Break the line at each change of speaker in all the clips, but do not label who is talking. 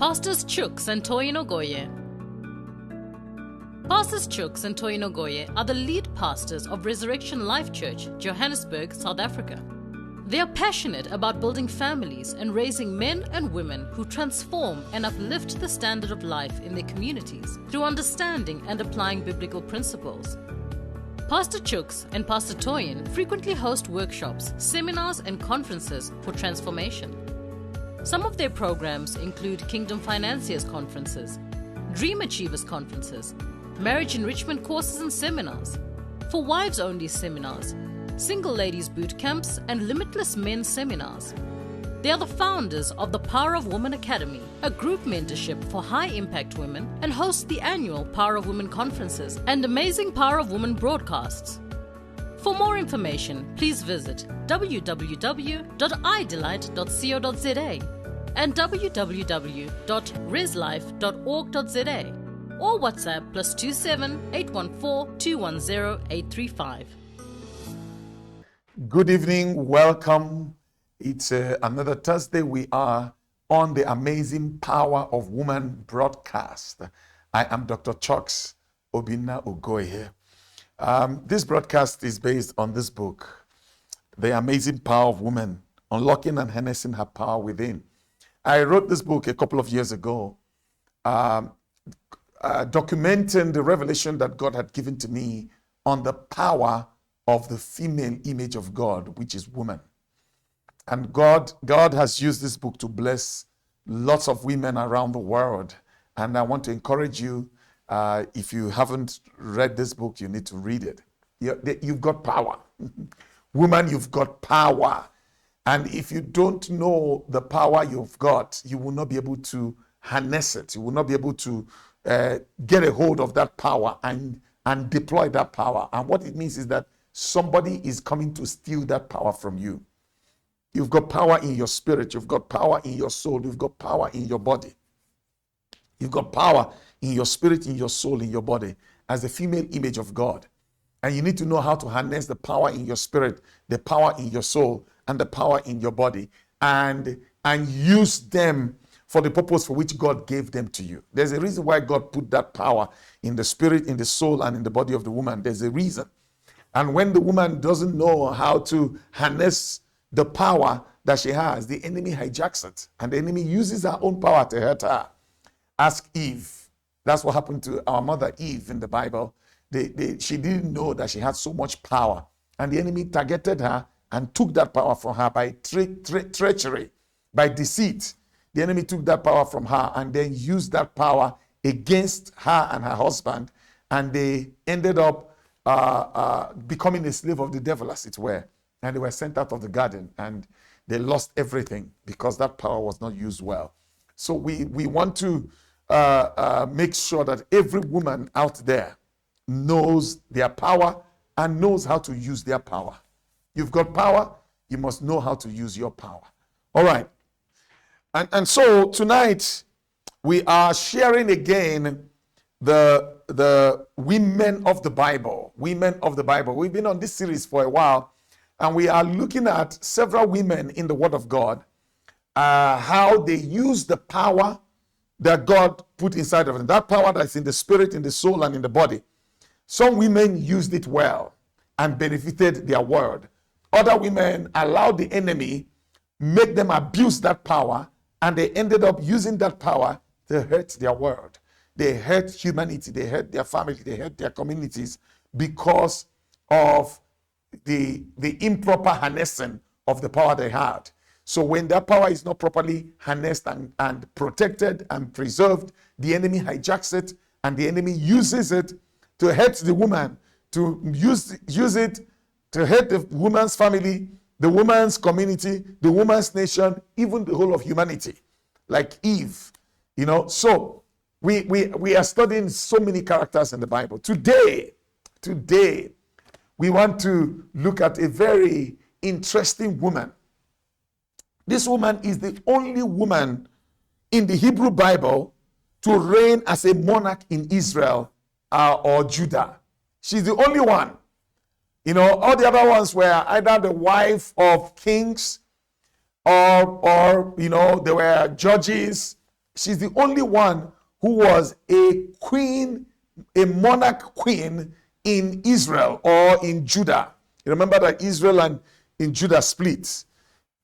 Pastors Chooks and Toyin Ogoye. Pastors Chooks and Toyin Ogoye are the lead pastors of Resurrection Life Church, Johannesburg, South Africa. They are passionate about building families and raising men and women who transform and uplift the standard of life in their communities through understanding and applying biblical principles. Pastor Chooks and Pastor Toyin frequently host workshops, seminars, and conferences for transformation. Some of their programs include Kingdom Financiers Conferences, Dream Achievers Conferences, Marriage Enrichment Courses and Seminars, for wives-only seminars, Single Ladies Boot Camps, and Limitless Men Seminars. They are the founders of the Power of Women Academy, a group mentorship for high-impact women, and host the annual Power of Women Conferences and Amazing Power of Women broadcasts. For more information, please visit www.idelight.co.za and www.reslife.org.za or WhatsApp +27 814 210 835.
Good evening, welcome. It's another Thursday. We are on the Amazing Power of Woman broadcast. I am Dr. Chucks Obinna Ogoye. This broadcast is based on this book, The Amazing Power of Woman, Unlocking and Harnessing Her Power Within. I wrote this book a couple of years ago, documenting the revelation that God had given to me on the power of the female image of God, which is woman. And God has used this book to bless lots of women around the world. And I want to encourage you, if you haven't read this book, you need to read it. You've got power. Woman, you've got power. And if you don't know the power you've got, you will not be able to harness it. You will not be able to get a hold of that power and deploy that power. And what it means is that somebody is coming to steal that power from you. You've got power in your spirit. You've got power in your soul. You've got power in your body. You've got power in your spirit, in your soul, in your body as the female image of God. And you need to know how to harness the power in your spirit, the power in your soul, and the power in your body, and use them for the purpose for which God gave them to you. There's a reason why God put that power in the spirit, in the soul, and in the body of the woman. There's a reason. And when the woman doesn't know how to harness the power that she has, the enemy hijacks it. And the enemy uses her own power to hurt her. Ask Eve. That's what happened to our mother Eve in the Bible. She didn't know that she had so much power. And the enemy targeted her and took that power from her by treachery, by deceit. The enemy took that power from her and then used that power against her and her husband. And they ended up becoming a slave of the devil, as it were. And they were sent out of the garden and they lost everything because that power was not used well. So we want to make sure that every woman out there knows their power and knows how to use their power. You've got power, you must know how to use your power. All right. And so tonight we are sharing again the women of the Bible. Women of the Bible. We've been on this series for a while, and we are looking at several women in the Word of God, how they use the power that God put inside of them. That power that's in the spirit, in the soul, and in the body. Some women used it well and benefited their word. Other women allowed the enemy make them abuse that power, and they ended up using that power to hurt their world. They hurt humanity, they hurt their family, they hurt their communities because of the improper harnessing of the power they had. So when that power is not properly harnessed and protected and preserved, the enemy hijacks it and the enemy uses it to hurt the woman, to use it to hurt the woman's family, the woman's community, the woman's nation, even the whole of humanity, like Eve. So we are studying so many characters in the Bible. Today, we want to look at a very interesting woman. This woman is the only woman in the Hebrew Bible to reign as a monarch in Israel or Judah. She's the only one. All the other ones were either the wife of kings or they were judges. She's the only one who was a queen, a monarch queen in Israel or in Judah. You remember that Israel and in Judah split.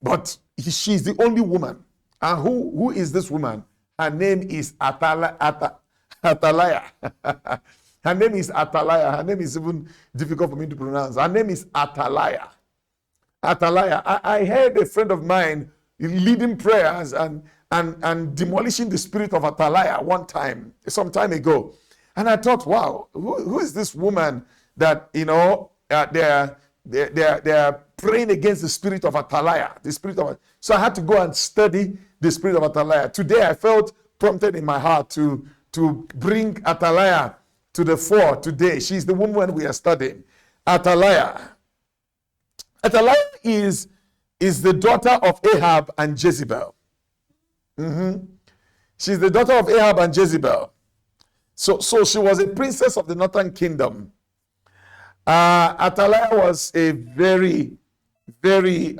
But she's the only woman. And who is this woman? Her name is Athaliah. Her name is Athaliah. Her name is even difficult for me to pronounce. Her name is Athaliah. Athaliah. I heard a friend of mine leading prayers and demolishing the spirit of Athaliah one time, some time ago. And I thought, wow, who is this woman that, they're praying against the spirit of Athaliah, the spirit of. So I had to go and study the spirit of Athaliah. Today I felt prompted in my heart to bring Athaliah to the fore today. She's the woman we are studying. Athaliah. Athaliah is the daughter of Ahab and Jezebel. She's the daughter of Ahab and Jezebel. So she was a princess of the northern kingdom. Athaliah was a very, very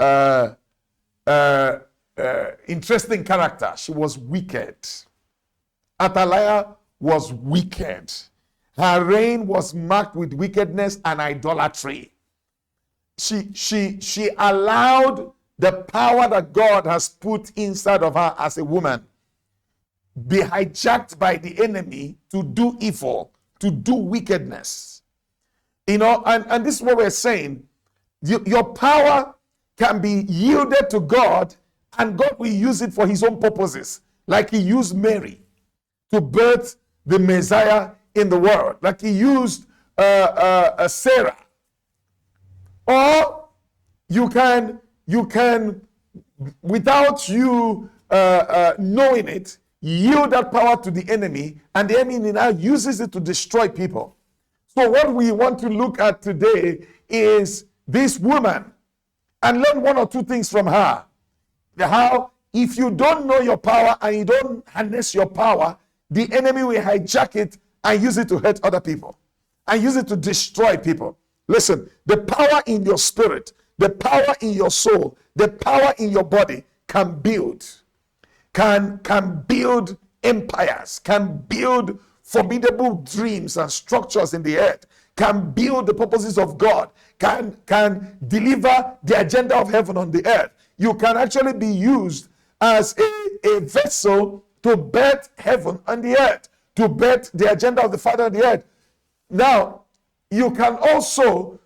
interesting character. She was wicked. Athaliah was wicked. Her reign was marked with wickedness and idolatry. She allowed the power that God has put inside of her as a woman be hijacked by the enemy to do evil, to do wickedness. And this is what we're saying. Your power can be yielded to God, and God will use it for his own purposes. Like he used Mary to birth the Messiah in the world. Like he used Sarah. Or you can, without you knowing it, yield that power to the enemy, and the enemy now uses it to destroy people. So what we want to look at today is this woman and learn one or two things from her. How if you don't know your power and you don't harness your power, the enemy will hijack it and use it to hurt other people and use it to destroy people. Listen, the power in your spirit, the power in your soul, the power in your body can build empires, can build formidable dreams and structures in the earth, can build the purposes of God, can deliver the agenda of heaven on the earth. You can actually be used as a vessel to birth heaven on the earth, to birth the agenda of the Father on the earth. Now, you can also,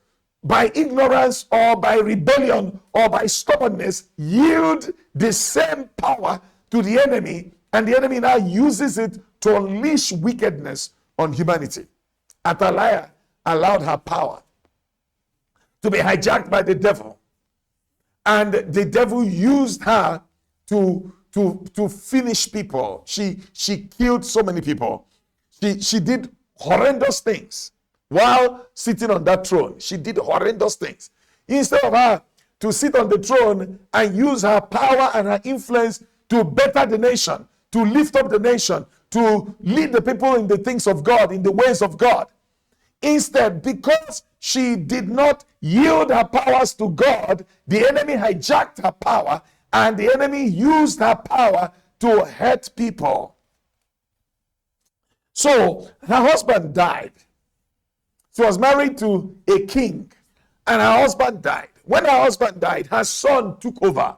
by ignorance or by rebellion or by stubbornness, yield the same power to the enemy, and the enemy now uses it to unleash wickedness on humanity. Athaliah allowed her power to be hijacked by the devil, and the devil used her to finish people. She killed so many people. She did horrendous things while sitting on that throne. She did horrendous things. Instead of her to sit on the throne and use her power and her influence to better the nation, to lift up the nation, to lead the people in the things of God, in the ways of God. Instead, because she did not yield her powers to God, the enemy hijacked her power, and the enemy used her power to hurt people. So her husband died. She was married to a king, and her husband died. When her husband died, her son took over.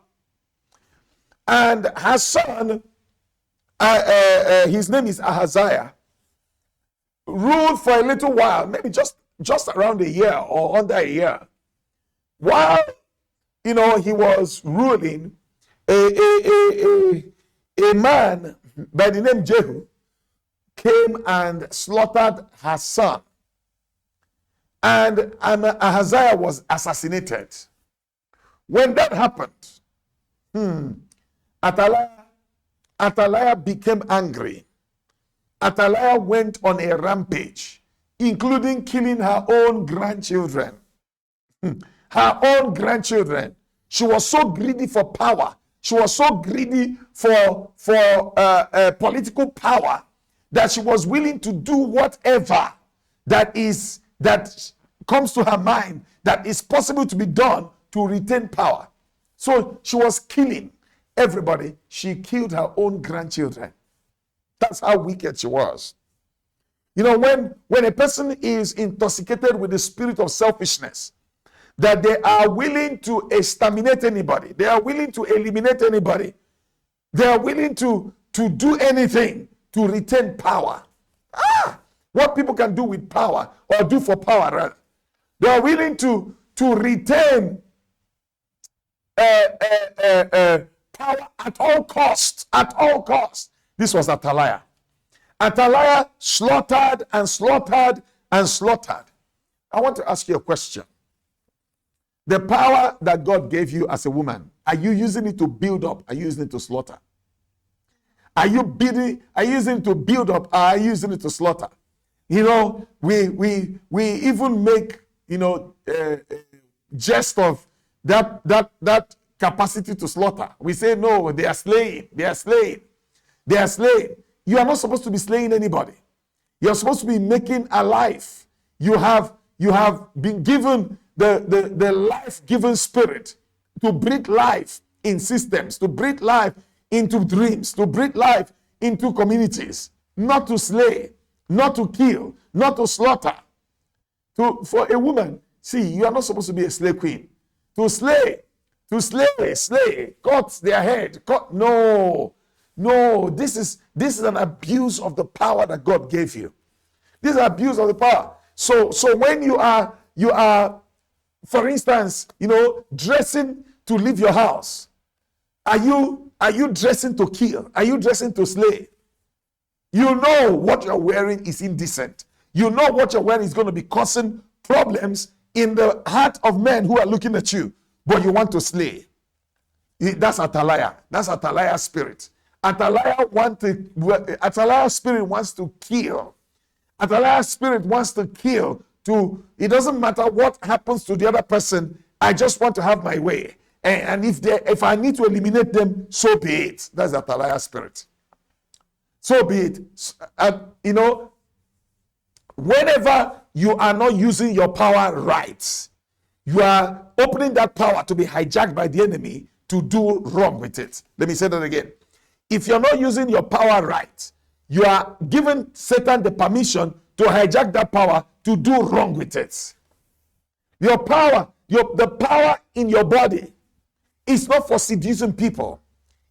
And her son, his name is Ahaziah, ruled for a little while, maybe just around a year or under a year. While, he was ruling, a man by the name Jehu came and slaughtered her son. And Ahaziah was assassinated. When that happened, Athaliah became angry. Athaliah went on a rampage, including killing her own grandchildren. Her own grandchildren. She was so greedy for power. She was so greedy for political power that she was willing to do whatever that comes to her mind that is possible to be done to retain power. So she was killing everybody. She killed her own grandchildren. That's how wicked she was. You know, when a person is intoxicated with the spirit of selfishness, that they are willing to exterminate anybody, they are willing to eliminate anybody, they are willing to do anything to retain power. What people can do with power, or do for power, rather. They are willing to retain power at all costs. At all costs. This was Athaliah. Athaliah slaughtered and slaughtered and slaughtered. I want to ask you a question. The power that God gave you as a woman, are you using it to build up? Are you using it to slaughter? Are you using it to build up? Or are you using it to slaughter? You know, we even make, you know, jest of that capacity to slaughter. We say, no, they are slaying. They are slaying. They are slaying. You are not supposed to be slaying anybody. You are supposed to be making alive. You have been given the life-giving spirit to breathe life in systems, to breathe life into dreams, to breathe life into communities, not to slay, not to kill, not to slaughter. For a woman, see, you are not supposed to be a slave queen. To slay, cut their head. No, this is an abuse of the power that God gave you. This is an abuse of the power. So when you are, for instance, you know, dressing to leave your house, are you dressing to kill? Are you dressing to slay? You know what you're wearing is indecent. You know what you're wearing is going to be causing problems in the heart of men who are looking at you, but you want to slay. That's Athaliah. That's Athaliah's spirit. Athaliah's spirit wants to kill. Athaliah's spirit wants to kill. It doesn't matter what happens to the other person. I just want to have my way. And if I need to eliminate them, so be it. That's Athaliah's spirit. So be it. You know, whenever you are not using your power right, you are opening that power to be hijacked by the enemy to do wrong with it. Let me say that again. If you're not using your power right, you are giving Satan the permission to hijack that power to do wrong with it. Your power, the power in your body is not for seducing people.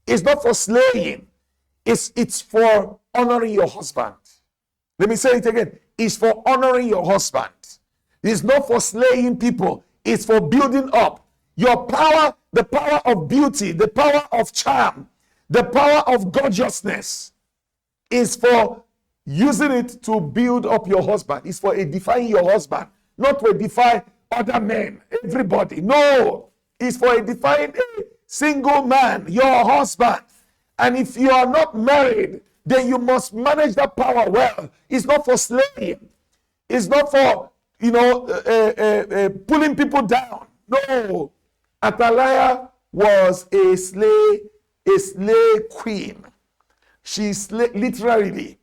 It's not for slaying. It's for honoring your husband. Let me say it again. It's for honoring your husband. It's not for slaying people. It's for building up. Your power, the power of beauty, the power of charm, the power of gorgeousness is for using it to build up your husband. It's for edifying your husband, not to edify other men, everybody. No, it's for edifying a single man, your husband. And if you are not married, then you must manage that power well. It's not for slaying. It's not for, pulling people down. No. Athaliah was a slave queen. She literally,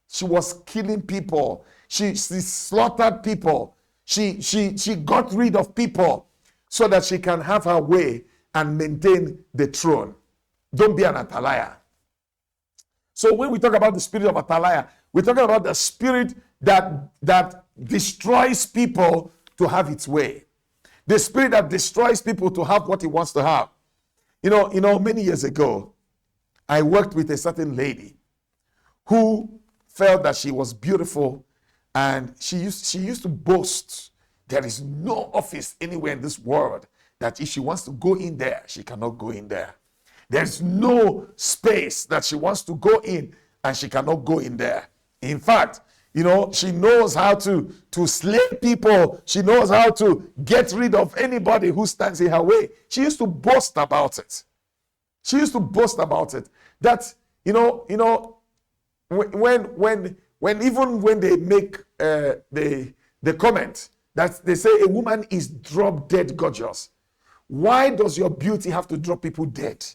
she was killing people. She slaughtered people. She got rid of people so that she can have her way and maintain the throne. Don't be an Athaliah. So when we talk about the spirit of Athaliah, we're talking about the spirit that destroys people to have its way. The spirit that destroys people to have what he wants to have. You know, many years ago, I worked with a certain lady who felt that she was beautiful, and she used to boast, there is no office anywhere in this world that if she wants to go in there, she cannot go in there. There's no space that she wants to go in and she cannot go in there. In fact, she knows how to slay people. She knows how to get rid of anybody who stands in her way. She used to boast about it. She used to boast about it. That, when they make the comment that they say a woman is drop dead gorgeous, why does your beauty have to drop people dead?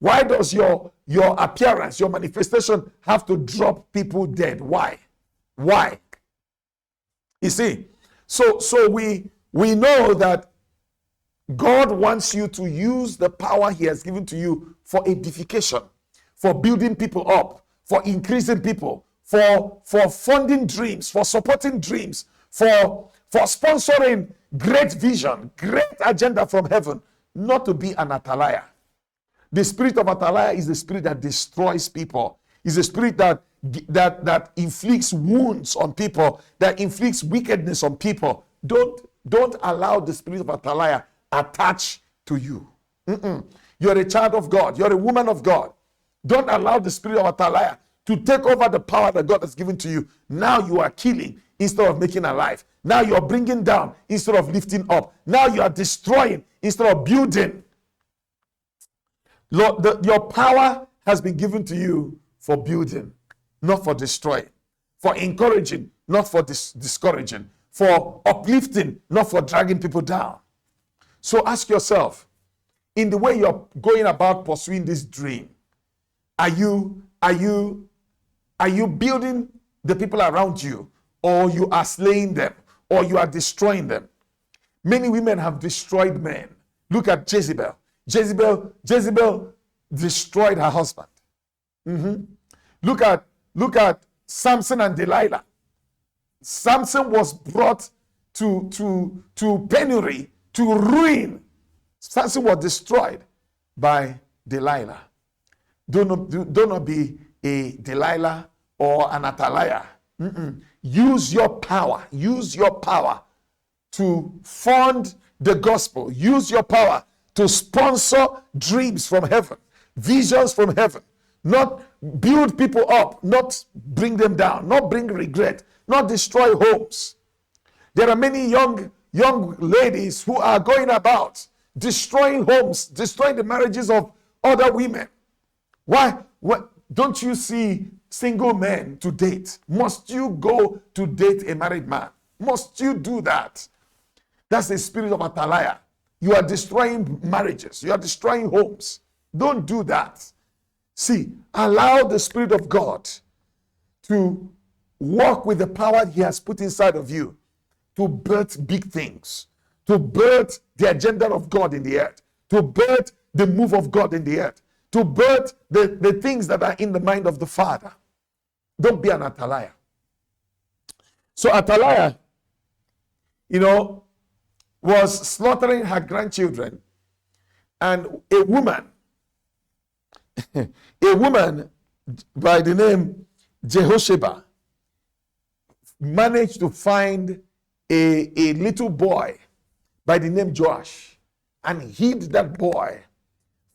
Why does your appearance, your manifestation have to drop people dead? Why? You see, so we know that God wants you to use the power he has given to you for edification, for building people up, for increasing people, for funding dreams, for supporting dreams, for sponsoring great vision, great agenda from heaven, not to be an Athaliah. The spirit of Athaliah is the spirit that destroys people. It's a spirit that inflicts wounds on people, that inflicts wickedness on people. Don't allow the spirit of Athaliah attach to you. You're a child of God. You're a woman of God. Don't allow the spirit of Athaliah to take over the power that God has given to you. Now you are killing instead of making alive. Now you are bringing down instead of lifting up. Now you are destroying instead of building. Lord, your power has been given to you for building, not for destroying, for encouraging, not for discouraging, for uplifting, not for dragging people down. So ask yourself, in the way you're going about pursuing this dream, are you building the people around you, or you are slaying them, or you are destroying them? Many women have destroyed men. Look at Jezebel. Jezebel destroyed her husband. Look at Samson and Delilah. Samson was brought to penury, to ruin. Samson was destroyed by Delilah. Do not be a Delilah or an Athaliah. Use your power. Use your power to fund the gospel. Use your power to sponsor dreams from heaven, visions from heaven. Not build people up, not bring them down, not bring regret, not destroy homes. There are many young ladies who are going about destroying homes, destroying the marriages of other women. Why? What? Don't you see single men to date? Must you go to date a married man? Must you do that? That's the spirit of Athaliah. You are destroying marriages. You are destroying homes. Don't do that. See, allow the Spirit of God to walk with the power He has put inside of you to birth big things, to birth the agenda of God in the earth, to birth the move of God in the earth, to birth the things that are in the mind of the Father. Don't be an Athaliah. So Athaliah, was slaughtering her grandchildren, and a woman by the name Jehosheba managed to find a little boy by the name Joash and hid that boy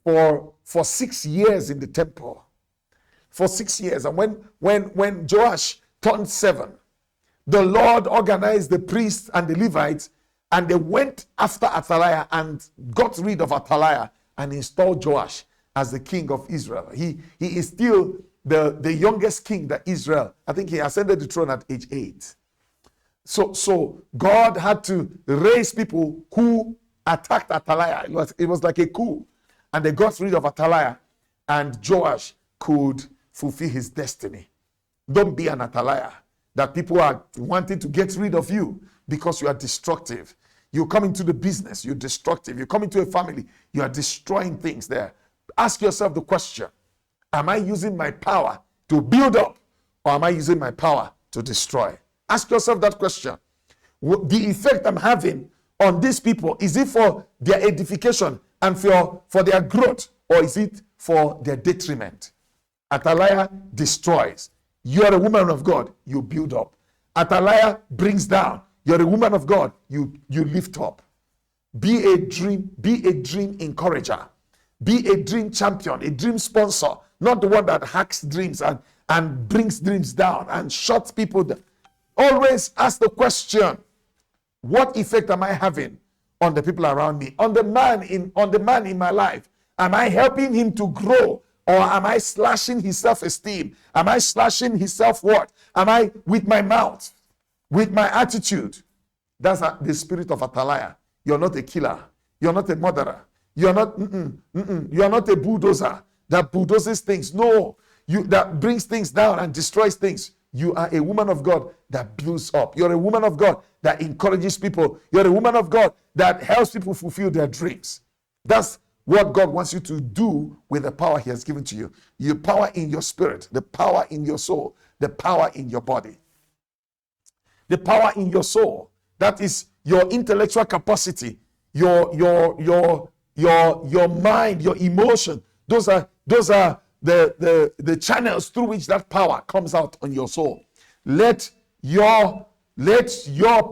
for 6 years in the temple. For 6 years. And when Joash turned 7, the Lord organized the priests and the Levites, and they went after Athaliah and got rid of Athaliah and installed Joash as the king of Israel. He is still the youngest king that Israel, I think he ascended the throne at age 8. So God had to raise people who attacked Athaliah. It was like a coup. And they got rid of Athaliah, and Joash could fulfill his destiny. Don't be an Athaliah, that people are wanting to get rid of you because you are destructive. You come into the business, you're destructive. You come into a family, you are destroying things there. Ask yourself the question, am I using my power to build up, or am I using my power to destroy? Ask yourself that question. The effect I'm having on these people, is it for their edification and for their growth, or is it for their detriment? Athaliah destroys. You are a woman of God, you build up. Athaliah brings down. You're a woman of God, you lift up. Be a dream encourager. Be a dream champion, a dream sponsor, not the one that hacks dreams and brings dreams down and shuts people down. Always ask the question, what effect am I having on the people around me, on the man in my life? Am I helping him to grow, or am I slashing his self-esteem? Am I slashing his self-worth? Am I, with my mouth, with my attitude? That's the spirit of Athaliah. You're not a killer. You're not a murderer. You're not a bulldozer that bulldozes things. No, that brings things down and destroys things. You are a woman of God that builds up. You're a woman of God that encourages people. You're a woman of God that helps people fulfill their dreams. That's what God wants you to do with the power he has given to you. Your power in your spirit, the power in your soul, the power in your body. The power in your soul, that is your intellectual capacity, your mind, your emotion. Those are the channels through which that power comes out on your soul. Let your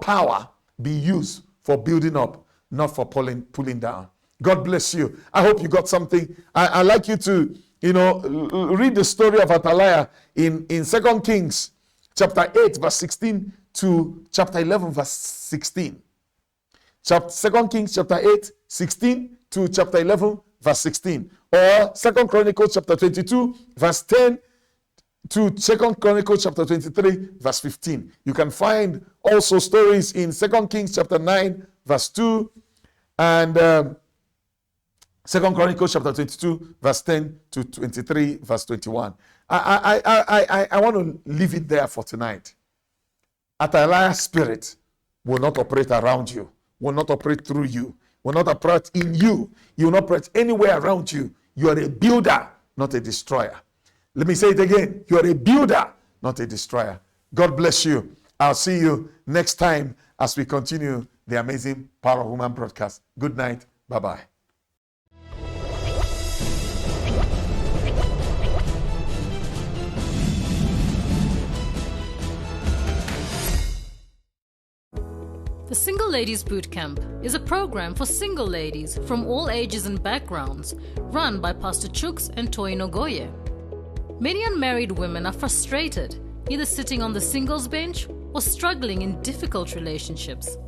power be used for building up, not for pulling down. God bless you. I hope you got something. I'd like you to, read the story of Athaliah in 2 Kings chapter 8, verse 16 to chapter 11, verse 16. 2 Kings chapter 8, 16 to chapter 11, verse 16. Or 2 Chronicles chapter 22, verse 10 to 2 Chronicles chapter 23, verse 15. You can find also stories in 2 Kings chapter 9, verse 2, and 2 Chronicles chapter 22, verse 10 to 23, verse 21. I want to leave it there for tonight. Athaliah's spirit will not operate around you, will not operate through you, will not operate in you. You will not operate anywhere around you. You are a builder, not a destroyer. Let me say it again. You are a builder, not a destroyer. God bless you. I'll see you next time as we continue the amazing Power of Woman broadcast. Good night. Bye-bye.
The Single Ladies Bootcamp is a program for single ladies from all ages and backgrounds, run by Pastor Chooks and Toyin Ogoye. Many unmarried women are frustrated, either sitting on the singles bench or struggling in difficult relationships.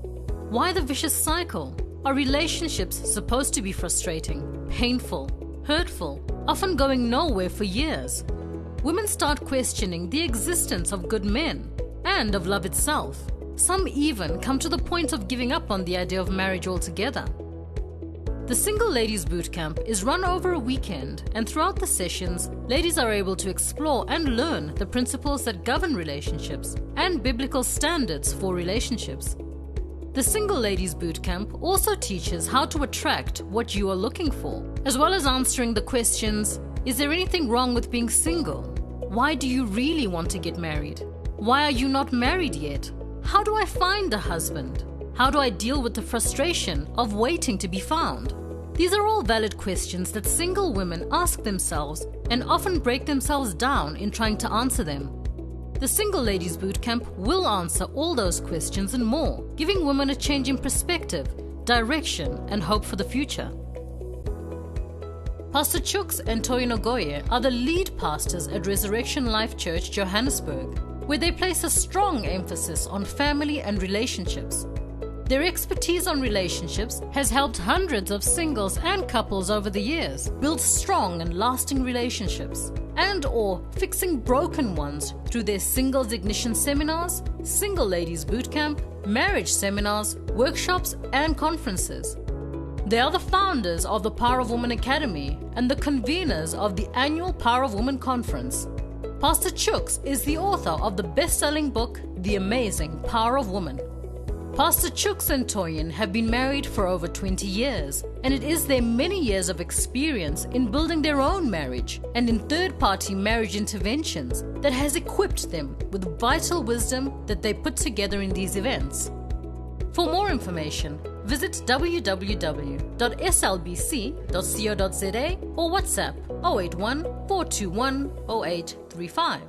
Why the vicious cycle? Are relationships supposed to be frustrating, painful, hurtful, often going nowhere for years? Women start questioning the existence of good men and of love itself. Some even come to the point of giving up on the idea of marriage altogether. The Single Ladies Bootcamp is run over a weekend, and throughout the sessions, ladies are able to explore and learn the principles that govern relationships and biblical standards for relationships. The Single Ladies Bootcamp also teaches how to attract what you are looking for, as well as answering the questions: is there anything wrong with being single? Why do you really want to get married? Why are you not married yet? How do I find a husband? How do I deal with the frustration of waiting to be found? These are all valid questions that single women ask themselves and often break themselves down in trying to answer them. The Single Ladies Bootcamp will answer all those questions and more, giving women a change in perspective, direction, and hope for the future. Pastor Chooks and Toyin Ogoye are the lead pastors at Resurrection Life Church, Johannesburg, where they place a strong emphasis on family and relationships. Their expertise on relationships has helped hundreds of singles and couples over the years build strong and lasting relationships, and/or fixing broken ones through their Singles Ignition seminars, Single Ladies Bootcamp, marriage seminars, workshops, and conferences. They are the founders of the Power of Woman Academy and the conveners of the annual Power of Woman Conference. Pastor Chooks is the author of the best-selling book, The Amazing Power of Woman. Pastor Chooks and Toyin have been married for over 20 years, and it is their many years of experience in building their own marriage and in third-party marriage interventions that has equipped them with vital wisdom that they put together in these events. For more information, visit www.slbc.co.za or WhatsApp 081 421 0835.